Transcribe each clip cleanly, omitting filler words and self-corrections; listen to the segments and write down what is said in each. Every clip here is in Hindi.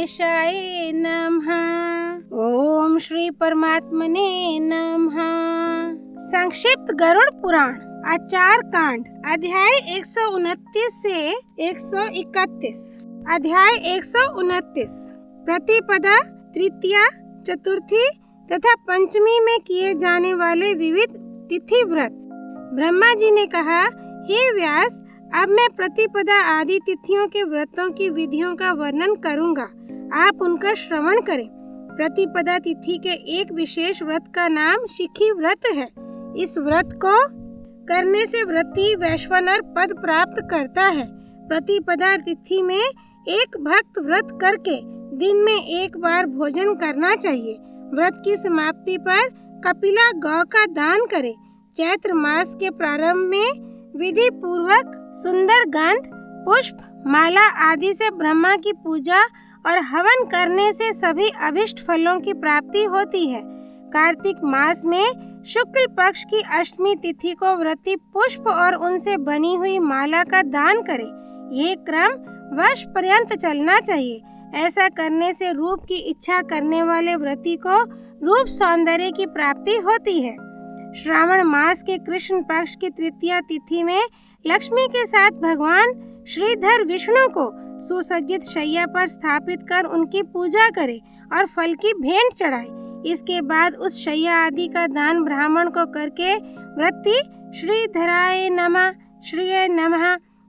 गणेशाय नमः। ओम श्री परमात्मने नमः। संक्षिप्त गरुड़ पुराण आचार कांड अध्याय 129 से 131। अध्याय 129 प्रतिपदा, तृतीया, चतुर्थी तथा पंचमी में किए जाने वाले विविध तिथि व्रत। ब्रह्मा जी ने कहा, हे व्यास, अब मैं प्रतिपदा आदि तिथियों के व्रतों की विधियों का वर्णन करूंगा, आप उनका श्रवण करें। प्रतिपदा तिथि के एक विशेष व्रत का नाम शिखी व्रत है। इस व्रत को करने से व्रती वैश्वानर पद प्राप्त करता है। प्रतिपदा तिथि में एक भक्त व्रत करके दिन में एक बार भोजन करना चाहिए। व्रत की समाप्ति पर कपिला गौ का दान करे। चैत्र मास के प्रारंभ में विधि पूर्वक सुंदर गंध, पुष्प, माला आदि से ब्रह्मा की पूजा और हवन करने से सभी अभिष्ट फलों की प्राप्ति होती है। कार्तिक मास में शुक्ल पक्ष की अष्टमी तिथि को व्रती पुष्प और उनसे बनी हुई माला का दान करे। यह क्रम वर्ष पर्यंत चलना चाहिए। ऐसा करने से रूप की इच्छा करने वाले व्रती को रूप सौंदर्य की प्राप्ति होती है। श्रावण मास के कृष्ण पक्ष की तृतीया तिथि में लक्ष्मी के साथ भगवान श्रीधर विष्णु को सुसज्जित शैया पर स्थापित कर उनकी पूजा करे और फल की भेंट चढ़ाए। इसके बाद उस शैया आदि का दान ब्राह्मण को करके व्रती श्रीधराय नमः, श्रीये नमः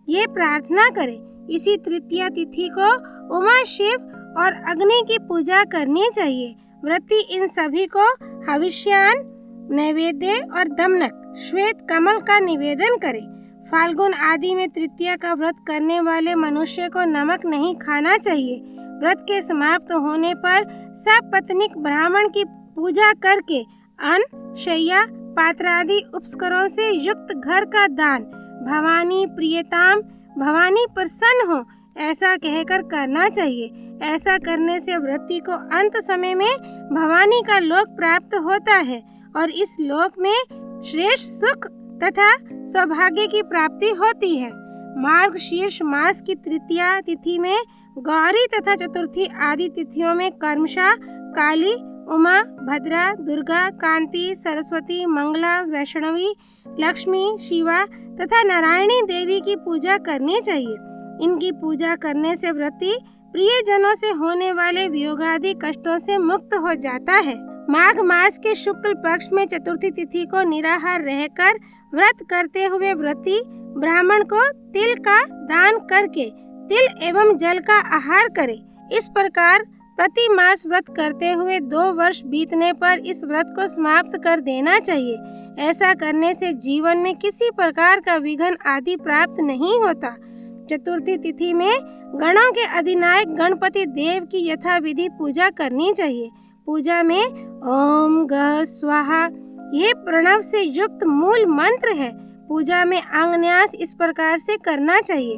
ये प्रार्थना करे। इसी तृतीया तिथि को उमा, शिव और अग्नि की पूजा करनी चाहिए। व्रती इन सभी को हविष्यान, नैवेद्य और दमनक, श्वेत कमल का निवेदन करे। फाल्गुन आदि में तृतीया का व्रत करने वाले मनुष्य को नमक नहीं खाना चाहिए। व्रत के समाप्त होने पर सपत्नीक ब्राह्मण की पूजा करके अन्न, शैया, पात्र आदि उपस्करों से युक्त घर का दान भवानी प्रियताम, भवानी प्रसन्न हो ऐसा कहकर करना चाहिए। ऐसा करने से व्रती को अंत समय में भवानी का लोक प्राप्त होता है और इस लोक में श्रेष्ठ सुख तथा सौभाग्य की प्राप्ति होती है। मार्गशीर्ष मास की तृतीया तिथि में गौरी तथा चतुर्थी आदि तिथियों में कर्मशा, काली, उमा, भद्रा, दुर्गा, कांति, सरस्वती, मंगला, वैष्णवी, लक्ष्मी, शिवा तथा नारायणी देवी की पूजा करनी चाहिए। इनकी पूजा करने से व्रती प्रियजनों से होने वाले वियोगादि कष्टों से मुक्त हो जाता है। माघ मास के शुक्ल पक्ष में चतुर्थी तिथि को निराहार रहकर व्रत करते हुए व्रती ब्राह्मण को तिल का दान करके तिल एवं जल का आहार करे। इस प्रकार प्रति मास व्रत करते हुए 2 वर्ष बीतने पर इस व्रत को समाप्त कर देना चाहिए। ऐसा करने से जीवन में किसी प्रकार का विघ्न आदि प्राप्त नहीं होता। चतुर्थी तिथि में गणों के अधिनायक गणपति देव की यथाविधि पूजा करनी चाहिए। पूजा में ओम ग स्वाहा ये प्रणव से युक्त मूल मंत्र है। पूजा में अंगन्यास इस प्रकार से करना चाहिए।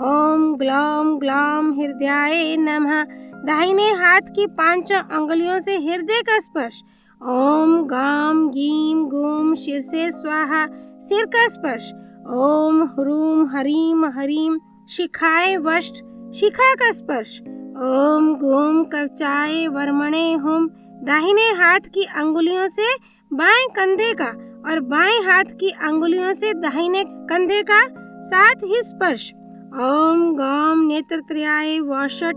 ओम ग्लौम ग्लौम हृदयाय नमः, दाहिने हाथ की 5 अंगुलियों से हृदय का स्पर्श। ओम गाम गीम गुम शिर से स्वाहा, सिर का स्पर्श। ओम ह्रूम हरीम हरीम शिखाय वष्ट, शिखा का स्पर्श। ओम गुम कवचाय वर्मणे हुम, दाहिने हाथ की अंगुलियों से बाएं कंधे का और बाएं हाथ की अंगुलियों से दाहिने कंधे का साथ ही स्पर्श। ओम गौम नेत्रत्रयाय वषट,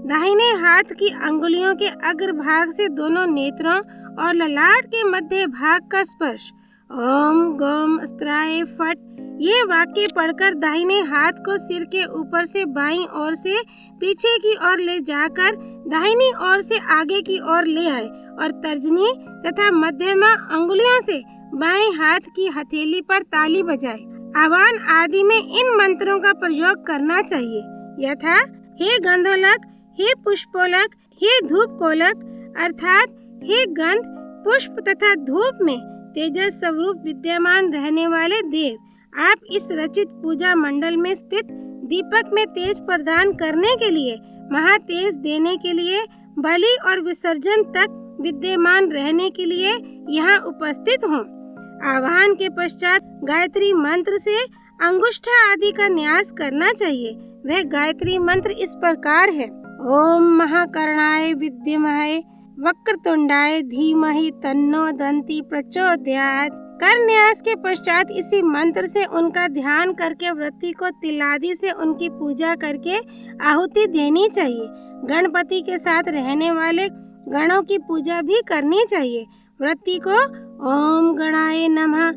दाहिने हाथ की अंगुलियों के अग्रभाग से दोनों नेत्रों और ललाट के मध्य भाग का स्पर्श। ओम गौम अस्त्राय फट, ये वाक्य पढ़कर दाहिने हाथ को सिर के ऊपर से बाईं ओर से पीछे की ओर ले जाकर दाहिनी ओर से आगे की ओर ले आए और तर्जनी तथा मध्यमा अंगुलियों से बाएं हाथ की हथेली पर ताली बजाए। आवाहन आदि में इन मंत्रों का प्रयोग करना चाहिए, यथा हे गंधोलक, हे पुष्पोलक, हे धूप कोलक, अर्थात हे गंध, पुष्प तथा धूप में तेजस स्वरूप विद्यमान रहने वाले देव, आप इस रचित पूजा मंडल में स्थित दीपक में तेज प्रदान करने के लिए, महातेज देने के लिए, बलि और विसर्जन तक विद्यमान रहने के लिए यहाँ उपस्थित हों। आवाहन के पश्चात गायत्री मंत्र से अंगुष्ठा आदि का न्यास करना चाहिए। वह गायत्री मंत्र इस प्रकार है। ओम महाकर्णाय विद्महे वक्रतुंडाय धीमहि तन्नो दंती प्रचोदयात्। कर न्यास के पश्चात इसी मंत्र से उनका ध्यान करके व्रती को तिलादि से उनकी पूजा करके आहुति देनी चाहिए। गणपति के साथ रहने वाले गणों की पूजा भी करनी चाहिए। व्रती को ओम गणाय नमः,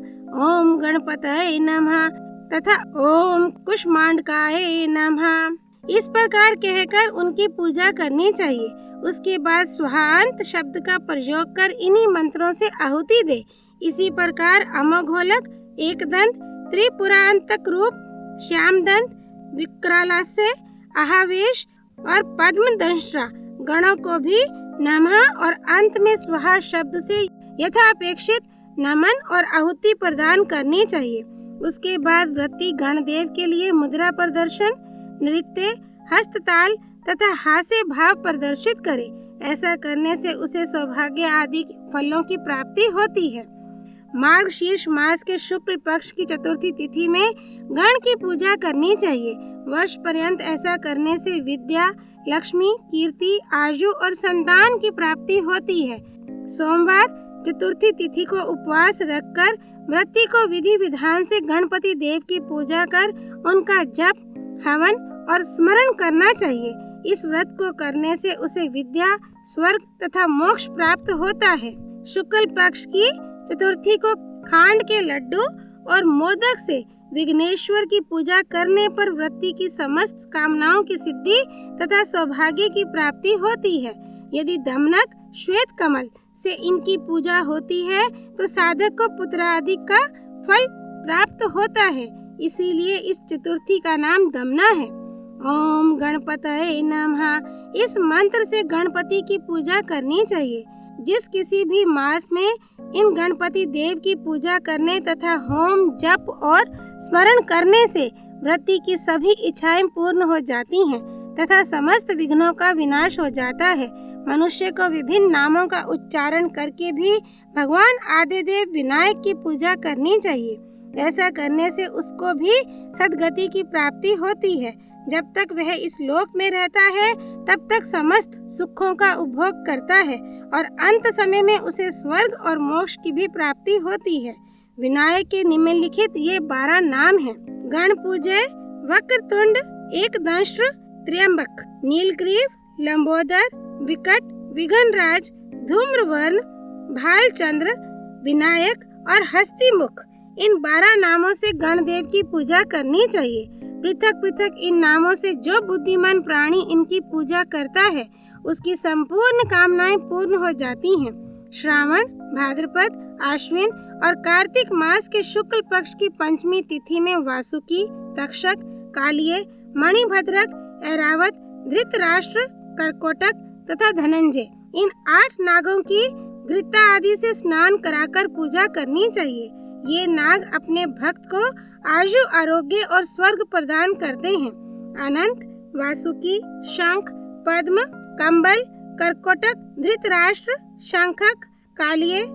ओम गणपतये नमः तथा ओम कुष्मांडकाय नमः इस प्रकार कहकर उनकी पूजा करनी चाहिए। उसके बाद स्वाहांत शब्द का प्रयोग कर इन्हीं मंत्रों से आहुति दे। इसी प्रकार अमोघोलक, एकदंत, त्रिपुरांतक रूप, श्यामदंत, विक्रालास्य, आहावेश और पद्मदंष्ट्रा गणों को भी नमः और अंत में स्वाहा शब्द से यथापेक्षित नमन और आहुति प्रदान करनी चाहिए। उसके बाद व्रती गणदेव के लिए मुद्रा प्रदर्शन, नृत्य, हस्तताल तथा हास्य भाव प्रदर्शित करे। ऐसा करने से उसे सौभाग्य आदि फलों की प्राप्ति होती है। मार्गशीर्ष मास के शुक्ल पक्ष की चतुर्थी तिथि में गण की पूजा करनी चाहिए। वर्ष पर्यंत ऐसा करने से विद्या, लक्ष्मी, कीर्ति, आयु और संतान की प्राप्ति होती है। सोमवार चतुर्थी तिथि को उपवास रखकर व्रती को विधि विधान से गणपति देव की पूजा कर उनका जप, हवन और स्मरण करना चाहिए। इस व्रत को करने से उसे विद्या, स्वर्ग तथा मोक्ष प्राप्त होता है। शुक्ल पक्ष की चतुर्थी को खांड के लड्डू और मोदक से विघ्नेश्वर की पूजा करने पर व्रती की समस्त कामनाओं की सिद्धि तथा सौभाग्य की प्राप्ति होती है। यदि दमनक, श्वेत कमल से इनकी पूजा होती है तो साधक को पुत्र आदि का फल प्राप्त होता है। इसीलिए इस चतुर्थी का नाम दमना है। ओम गणपतये नमः इस मंत्र से गणपति की पूजा करनी चाहिए। जिस किसी भी मास में इन गणपति देव की पूजा करने तथा होम, जप और स्मरण करने से व्रती की सभी इच्छाएं पूर्ण हो जाती हैं तथा समस्त विघ्नों का विनाश हो जाता है। मनुष्य को विभिन्न नामों का उच्चारण करके भी भगवान आदिदेव विनायक की पूजा करनी चाहिए। ऐसा करने से उसको भी सद्गति की प्राप्ति होती है। जब तक वह इस लोक में रहता है तब तक समस्त सुखों का उपभोग करता है और अंत समय में उसे स्वर्ग और मोक्ष की भी प्राप्ति होती है। विनायक के निम्नलिखित ये 12 नाम हैं। गणपूजय, वक्रतुंड, एकदंष्ट्र, त्र्यंबक, नीलग्रीव, लंबोदर, विकट, विघ्नराज, धूम्रवर्ण, भालचंद्र, विनायक और हस्तिमुख इन 12 नामों से गणदेव की पूजा करनी चाहिए। पृथक पृथक इन नामों से जो बुद्धिमान प्राणी इनकी पूजा करता है उसकी संपूर्ण कामनाएं पूर्ण हो जाती हैं। श्रावण, भाद्रपद, आश्विन और कार्तिक मास के शुक्ल पक्ष की पंचमी तिथि में वासुकी, तक्षक, कालिये, मणिभद्रक, ऐरावत, धृतराष्ट्र, करकोटक तथा धनंजय इन 8 नागों की घृता आदि से स्नान कराकर पूजा करनी चाहिए। ये नाग अपने भक्त को आयु, आरोग्य और स्वर्ग प्रदान करते हैं। अनंत, वासुकी, शंख, पद्म, कंबल, करकोटक, धृतराष्ट्र, शंखक, कालिये,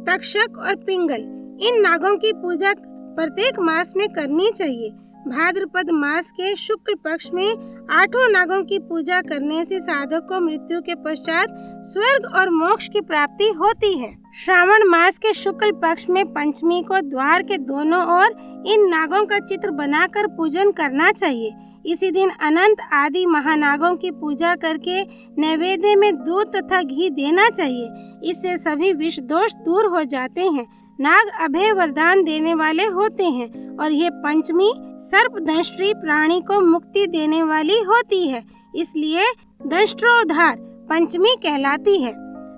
तक्षक और पिंगल इन नागों की पूजा प्रत्येक मास में करनी चाहिए। भाद्रपद मास के शुक्ल पक्ष में 8 नागों की पूजा करने से साधक को मृत्यु के पश्चात स्वर्ग और मोक्ष की प्राप्ति होती है। श्रावण मास के शुक्ल पक्ष में पंचमी को द्वार के दोनों ओर इन नागों का चित्र बनाकर पूजन करना चाहिए। इसी दिन अनंत आदि महानागों की पूजा करके नैवेद्य में दूध तथा घी देना चाहिए। इससे सभी विष दोष दूर हो जाते हैं। नाग अभय वरदान देने वाले होते हैं और ये पंचमी सर्पदंष्ट्री प्राणी को मुक्ति देने वाली होती है, इसलिए दंष्ट्रोद्धार पंचमी कहलाती है।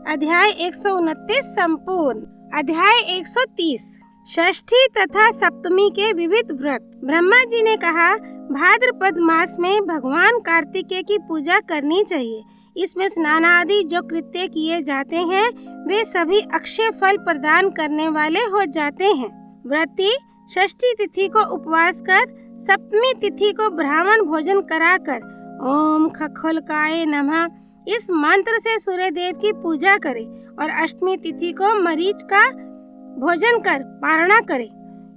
अध्याय 129 संपूर्ण। अध्याय 130 षष्ठी तथा सप्तमी के विविध व्रत। ब्रह्मा जी ने कहा, भाद्रपद मास में भगवान कार्तिकेय की पूजा करनी चाहिए। इसमें स्नान आदि जो कृत्य किए जाते हैं वे सभी अक्षय फल प्रदान करने वाले हो जाते हैं। व्रती षष्ठी तिथि को उपवास कर सप्तमी तिथि को ब्राह्मण भोजन कराकर ओम खखोलकाय नमः इस मंत्र से सूर्य देव की पूजा करे और अष्टमी तिथि को मरीच का भोजन कर पारणा करे।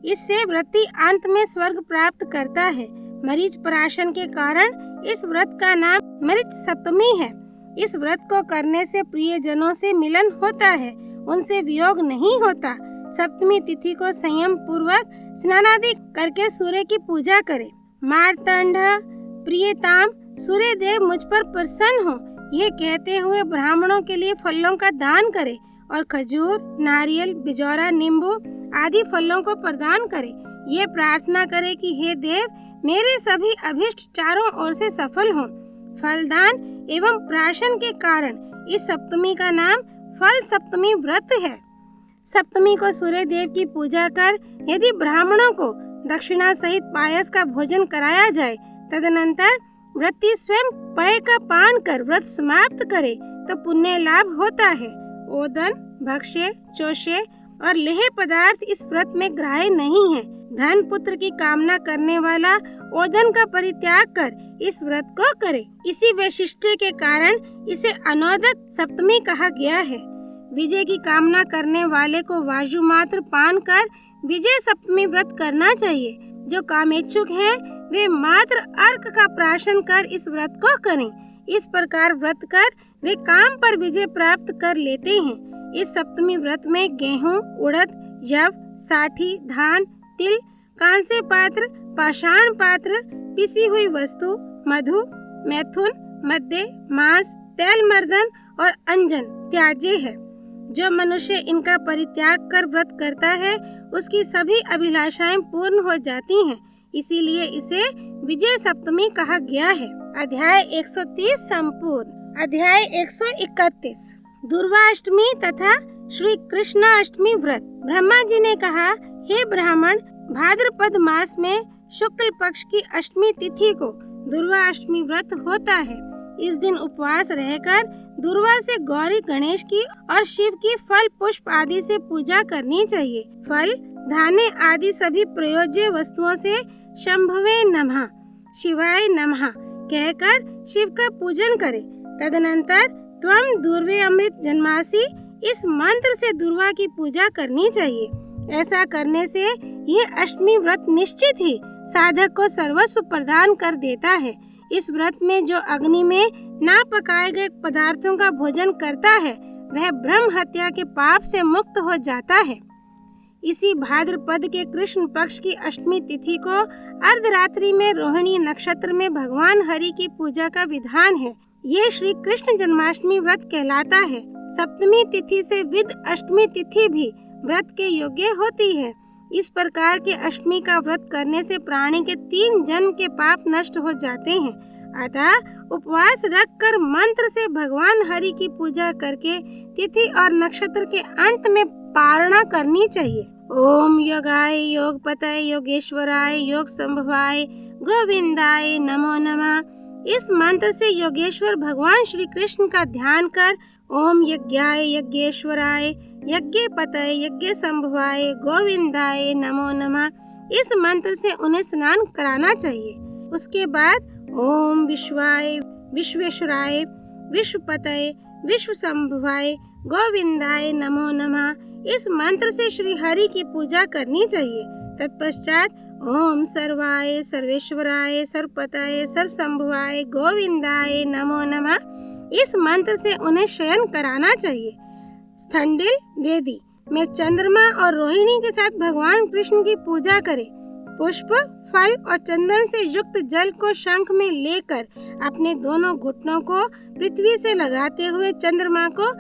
इससे व्रती अंत में स्वर्ग प्राप्त करता है। मरीच प्राशन के कारण इस व्रत का नाम मृत सप्तमी है। इस व्रत को करने से प्रियजनों से मिलन होता है, उनसे वियोग नहीं होता। सप्तमी तिथि को संयम पूर्वक स्नानादि करके सूर्य की पूजा करें। मार्तंड प्रियताम, सूर्य देव मुझ पर प्रसन्न हो, ये कहते हुए ब्राह्मणों के लिए फलों का दान करें और खजूर, नारियल, बिजौरा, नींबू आदि फलों को प्रदान करें। ये प्रार्थना करें कि हे देव, मेरे सभी अभिष्ट चारों ओर से सफल हों। फलदान एवं प्राशन के कारण इस सप्तमी का नाम फल सप्तमी व्रत है। सप्तमी को सूर्य देव की पूजा कर यदि ब्राह्मणों को दक्षिणा सहित पायस का भोजन कराया जाए, तदनंतर व्रती स्वयं पेय का पान कर व्रत समाप्त करे तो पुण्य लाभ होता है। ओदन, भक्ष्य, चोष्य और लेह पदार्थ इस व्रत में ग्राह्य नहीं है। धन पुत्र की कामना करने वाला ओदन का परित्याग कर इस व्रत को करे। इसी वैशिष्ट्य के कारण इसे अनोदक सप्तमी कहा गया है। विजय की कामना करने वाले को वायु मात्र पान कर विजय सप्तमी व्रत करना चाहिए। जो कामेच्छुक हैं, वे मात्र अर्क का प्राशन कर इस व्रत को करें। इस प्रकार व्रत कर वे काम पर विजय प्राप्त कर लेते हैं। इस सप्तमी व्रत में गेहूं, उड़द, यव, साठी, धान, तिल, कांसे पात्र, पाषाण पात्र, पिसी हुई वस्तु, मधु, मैथुन, मद्य, मांस, तेल मर्दन और अंजन त्याज्य है। जो मनुष्य इनका परित्याग कर व्रत करता है, उसकी सभी अभिलाषाएं पूर्ण हो जाती हैं। इसीलिए इसे विजय सप्तमी कहा गया है। अध्याय 130 संपूर्ण। अध्याय 131 दुर्वाष्टमी तथा श्री कृष्णाष्टमी व्रत। ब्रह्मा जी ने कहा, हे ब्राह्मण, भाद्रपद मास में शुक्ल पक्ष की अष्टमी तिथि को दुर्वाष्टमी व्रत होता है। इस दिन उपवास रहकर दुर्वा से गौरी, गणेश की और शिव की फल पुष्प आदि से पूजा करनी चाहिए। फल, धान्य आदि सभी प्रयोज्य वस्तुओं से शंभवे नमः, शिवाय नमः कहकर शिव का पूजन करें। तदनंतर त्वं दुर्वे अमृत जन्मासि इस मंत्र से दुर्वा की पूजा करनी चाहिए। ऐसा करने से यह अष्टमी व्रत निश्चित ही साधक को सर्वस्व प्रदान कर देता है। इस व्रत में जो अग्नि में ना पकाए गए पदार्थों का भोजन करता है, वह ब्रह्म हत्या के पाप से मुक्त हो जाता है। इसी भाद्रपद के कृष्ण पक्ष की अष्टमी तिथि को अर्धरात्रि में रोहिणी नक्षत्र में भगवान हरि की पूजा का विधान है। ये श्री कृष्ण जन्माष्टमी व्रत कहलाता है। सप्तमी तिथि से विद अष्टमी तिथि भी व्रत के योग्य होती है। इस प्रकार के अष्टमी का व्रत करने से प्राणी के 3 जन्म के पाप नष्ट हो जाते हैं। अतः उपवास रखकर मंत्र से भगवान हरि की पूजा करके तिथि और नक्षत्र के अंत में पारणा करनी चाहिए। ओम योगाय, योगपतये, योगेश्वराय, योग संभवाय, गोविंदाय नमो नमः। इस मंत्र से योगेश्वर भगवान श्री कृष्ण का ध्यान कर ओम यज्ञाय, यज्ञेश्वराय, यज्ञपतये, यज्ञ संभवाय, गोविंदाय नमो नमः इस मंत्र से उन्हें स्नान कराना चाहिए। उसके बाद ओम विश्वाय, विश्वेश्वराय, विश्वपतये, विश्व संभवाय, गोविंदाय नमो नमः इस मंत्र से श्री हरि की पूजा करनी चाहिए। तत्पश्चात ओम सर्वाय, सर्वेश्वराय, सर्वपतये, सर्वसंभवाय, गोविंदाय नमो नमः इस मंत्र से उन्हें शयन कराना चाहिए। स्थंडिल वेदी में चंद्रमा और रोहिणी के साथ भगवान कृष्ण की पूजा करें। पुष्प, फल और चंदन से युक्त जल को शंख में लेकर अपने दोनों घुटनों को पृथ्वी से लगाते हुए चंद्रमा को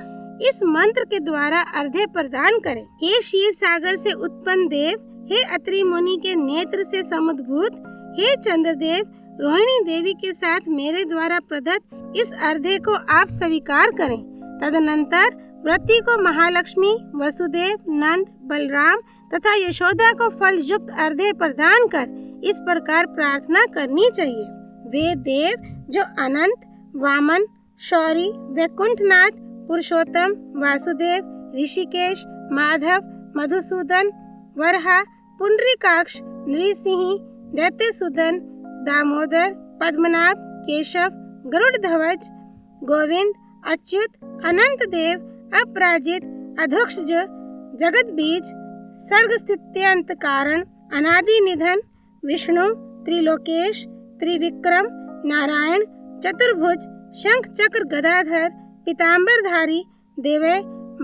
इस मंत्र के द्वारा अर्घ्य प्रदान करें। हे क्षीर सागर से उत्पन्न देव, हे अत्रि मुनि के नेत्र से समुद्भूत, हे चंद्रदेव, रोहिणी देवी के साथ मेरे द्वारा प्रदत्त इस अर्घ्य को आप स्वीकार करें। तदनंतर व्रती को महालक्ष्मी, वसुदेव, नंद, बलराम तथा यशोदा को फल युक्त अर्घ्य प्रदान कर इस प्रकार प्रार्थना करनी चाहिए। वे देव जो अनंत, वामन, शौरी, वैकुंठनाथ, पुरुषोत्तम, वासुदेव, ऋषिकेश, माधव, मधुसूदन, वरहा, पुंडरीकाक्ष, नृसिंह, दैत्यसूदन, दामोदर, पद्मनाभ, केशव, गरुड़ध्वज, गोविंद, अच्युत, अनंत देव, अपराजित, अधोक्षज, जगत बीज, सर्ग स्थित्यंत कारण, अनादि निधन, विष्णु, त्रिलोकेश, त्रिविक्रम, नारायण चतुर्भुज शंख चक्र गदाधर पीताम्बरधारी देवै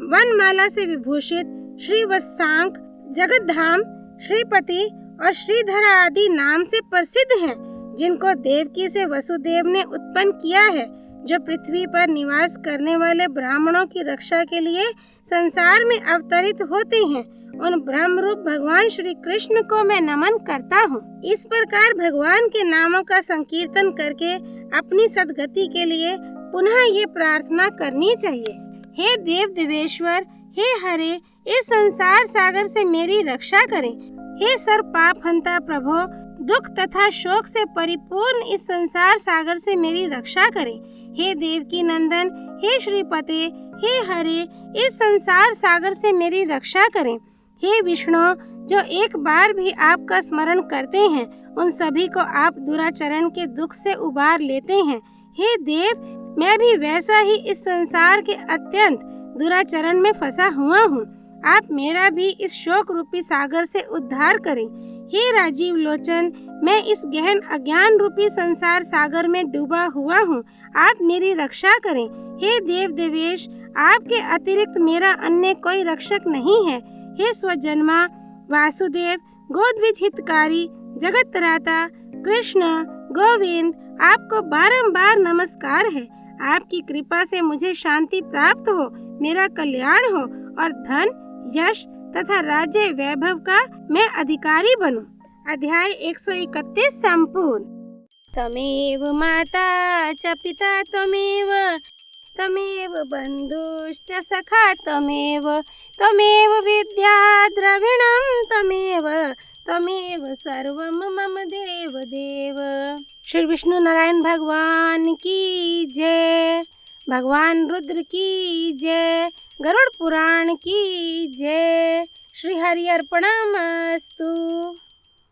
वनमाला से विभूषित श्री वत्सांक जगतधाम श्रीपति और श्रीधरा आदि नाम से प्रसिद्ध हैं, जिनको देवकी से वसुदेव ने उत्पन्न किया है, जो पृथ्वी पर निवास करने वाले ब्राह्मणों की रक्षा के लिए संसार में अवतरित होते हैं। उन ब्रह्म रूप भगवान श्री कृष्ण को मैं नमन करता हूँ। इस प्रकार भगवान के नामों का संकीर्तन करके अपनी सद्गति के लिए पुनः ये प्रार्थना करनी चाहिए। हे देव देवेश्वर, हे हरे, इस संसार सागर से मेरी रक्षा करें। हे सर्व पाप हंता प्रभो, दुख तथा शोक से परिपूर्ण इस संसार सागर से मेरी रक्षा करें। हे देवकी नंदन, हे श्रीपते, हे हरे, इस संसार सागर से मेरी रक्षा करें। हे विष्णु, जो एक बार भी आपका स्मरण करते हैं, उन सभी को आप दुराचरण के दुख से उबार लेते हैं। हे देव, मैं भी वैसा ही इस संसार के अत्यंत दुराचरण में फंसा हुआ हूँ। आप मेरा भी इस शोक रूपी सागर से उद्धार करें। हे राजीव लोचन, मैं इस गहन अज्ञान रूपी संसार सागर में डूबा हुआ हूँ, आप मेरी रक्षा करें। हे देव देवेश, आपके अतिरिक्त मेरा अन्य कोई रक्षक नहीं है। हे स्वजन्मा वासुदेव, गोद्विज हितकारी, जगत त्राता कृष्ण गोविंद, आपको बारंबार नमस्कार है। आपकी कृपा से मुझे शांति प्राप्त हो, मेरा कल्याण हो और धन यश तथा राज्य वैभव का मैं अधिकारी बनूं। अध्याय 131 संपूर्ण। तमेव माता च पिता त्वमेव, तमेव बन्धुश्च सखा त्वमेव, त्वमेव विद्या द्रविणं त्वमेव, त्वमेव सर्वं मम देव देव। श्री विष्णु नारायण भगवान की जय, भगवान रुद्र की जय, गरुड़ पुराण की जय। श्री हरि अर्पणमस्तु।